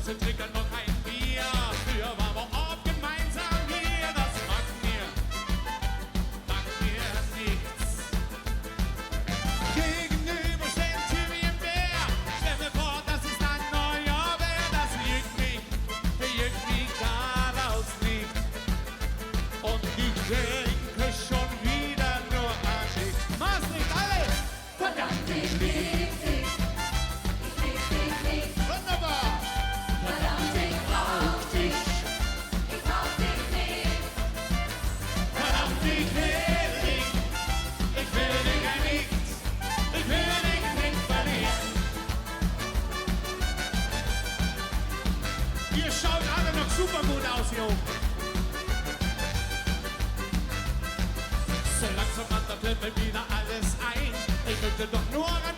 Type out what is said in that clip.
sie trinken noch kein Bier. Früher waren wir oft gemeinsam hier, das macht mir nichts. Gegenüber steht Jimmy im Bär. Stell mir vor, das ist ein neuer Bär. Das juckt mich geradeaus nicht. Und ich denke schon wieder nur an dich. Mach's nicht, alle! Verdammt, ich lieb dich. Ich lieb dich nicht. Wunderbar! Verdammt, ich brauch dich. Ich brauch dich nicht. Verdammt, ich will dich. Ich will dich nicht. Ich will dich nicht verlieren. Ihr schaut alle noch super gut aus, hier oben. So langsam wandert mir wieder alles ein. Ich möchte doch nur an